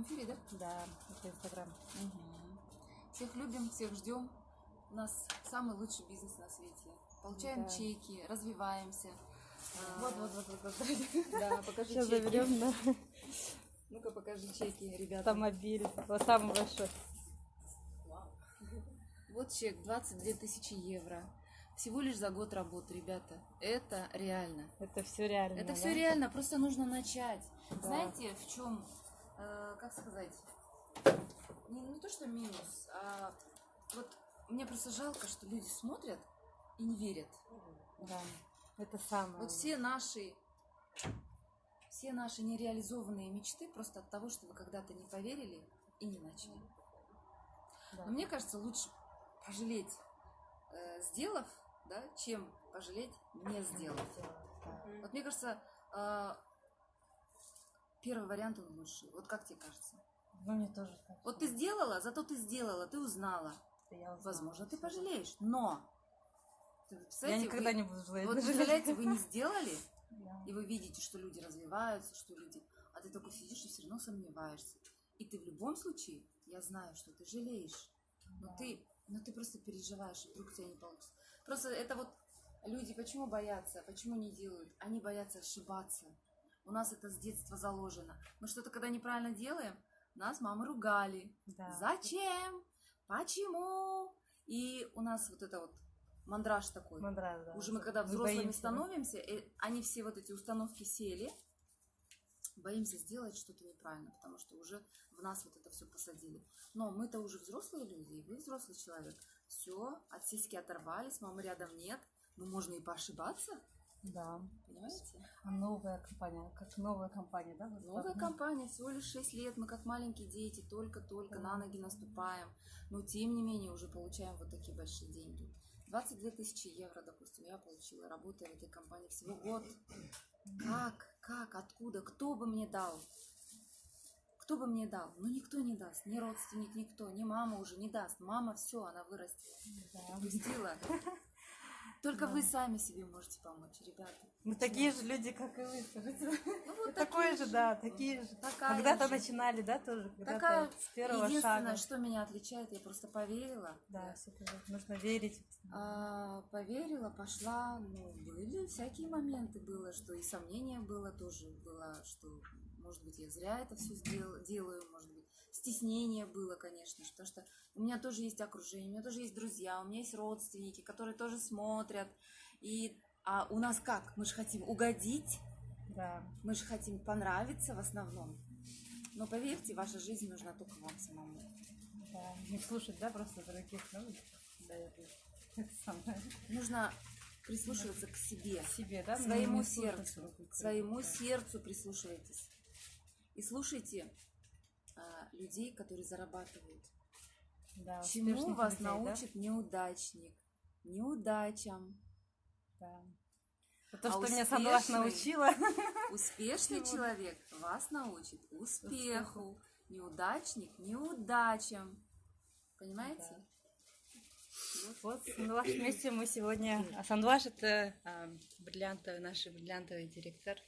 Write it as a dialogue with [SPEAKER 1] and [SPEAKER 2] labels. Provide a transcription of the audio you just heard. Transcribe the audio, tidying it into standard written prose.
[SPEAKER 1] эфире, да?
[SPEAKER 2] Да, это Инстаграм.
[SPEAKER 1] Всех любим, всех ждем. У нас самый лучший бизнес на свете. Получаем чеки, развиваемся.
[SPEAKER 2] Вот.
[SPEAKER 1] Да, покажи
[SPEAKER 2] Сейчас
[SPEAKER 1] чеки.
[SPEAKER 2] заберем, да.
[SPEAKER 1] Ну-ка, покажи чеки, ребята.
[SPEAKER 2] Автомобиль. Вот самый большой.
[SPEAKER 1] Вот чек, 22 тысячи евро. Всего лишь за год работы, ребята. Это реально.
[SPEAKER 2] Это все реально.
[SPEAKER 1] Это все реально, просто нужно начать.
[SPEAKER 2] Да.
[SPEAKER 1] Знаете, в чем, как сказать, не то что минус, а вот мне просто жалко, что люди смотрят и не верят.
[SPEAKER 2] Да, это самое.
[SPEAKER 1] Вот все наши нереализованные мечты просто от того, что вы когда-то не поверили и не начали.
[SPEAKER 2] Да.
[SPEAKER 1] Но мне кажется, лучше пожалеть, сделав, да, чем пожалеть, не сделав. Вот мне кажется, первый вариант он лучший. Вот как тебе кажется?
[SPEAKER 2] Ну, мне тоже так.
[SPEAKER 1] Вот ты сделала, зато ты сделала, ты узнала. Возможно, ты пожалеешь, но
[SPEAKER 2] я никогда не буду жалеть.
[SPEAKER 1] Вот представляете, вы не сделали,
[SPEAKER 2] Да.
[SPEAKER 1] и вы видите, что люди развиваются, что люди... А ты только сидишь и все равно сомневаешься. И ты в любом случае, я знаю, что ты жалеешь, но ты просто переживаешь, вдруг у тебя не получится. Просто это вот люди почему боятся, почему не делают? Они боятся ошибаться. У нас это с детства заложено. Мы что-то когда неправильно делаем, нас мамы ругали.
[SPEAKER 2] Да.
[SPEAKER 1] Зачем? Почему? И у нас вот это вот мандраж такой.
[SPEAKER 2] Мандраж, да.
[SPEAKER 1] Уже мы когда взрослыми становимся, они все вот эти установки сели, боимся сделать что-то неправильно, потому что уже в нас вот это все посадили. Но мы-то уже взрослые люди, и вы взрослый человек. Все, от сиськи оторвались, мамы рядом нет. Ну, можно и поошибаться.
[SPEAKER 2] Да.
[SPEAKER 1] Понимаете?
[SPEAKER 2] А новая компания, как новая компания, да?
[SPEAKER 1] Новая компания, всего лишь 6 лет, мы как маленькие дети, только-только на ноги наступаем. Но тем не менее уже получаем вот такие большие деньги. 22 тысячи евро, допустим, я получила, работая в этой компании всего год. Как, откуда, кто бы мне дал? Кто бы мне дал? Ну, никто не даст, ни родственник, никто, ни мама уже не даст. Мама все, она вырастет, пустила. Только вы сами себе можете помочь, ребята.
[SPEAKER 2] Мы такие же люди, как и вы, скажите.
[SPEAKER 1] Ну, вот
[SPEAKER 2] такие же, да, такие же. Когда-то начинали, да, тоже?
[SPEAKER 1] Такая
[SPEAKER 2] с первого
[SPEAKER 1] единственное,
[SPEAKER 2] шага.
[SPEAKER 1] что меня отличает, я просто поверила.
[SPEAKER 2] Да, все нужно верить.
[SPEAKER 1] Поверила, пошла. Ну, были всякие моменты, было, что и сомнения было тоже, было, что, может быть, я зря это все делаю, может быть, стеснение было, конечно, потому что у меня тоже есть окружение, у меня тоже есть друзья, у меня есть родственники, которые тоже смотрят. А у нас как? Мы же хотим угодить,
[SPEAKER 2] да.
[SPEAKER 1] Мы же хотим понравиться в основном. Но поверьте, ваша жизнь нужна только вам самому.
[SPEAKER 2] Да, не слушать, да, просто других, да, это самое.
[SPEAKER 1] Нужно прислушиваться к себе,
[SPEAKER 2] да,
[SPEAKER 1] к своему сердцу, к своему сердцу прислушивайтесь. И слушайте людей, которые зарабатывают.
[SPEAKER 2] Да,
[SPEAKER 1] чему вас
[SPEAKER 2] людей,
[SPEAKER 1] научит неудачник? Неудачам.
[SPEAKER 2] Да. То, что меня Сандваш научила.
[SPEAKER 1] Успешный человек вас научит успеху. Неудачник неудачам. Понимаете?
[SPEAKER 2] Да. Вот с Сандваш вместе мы сегодня... А Сандваш это наш бриллиантовый директор.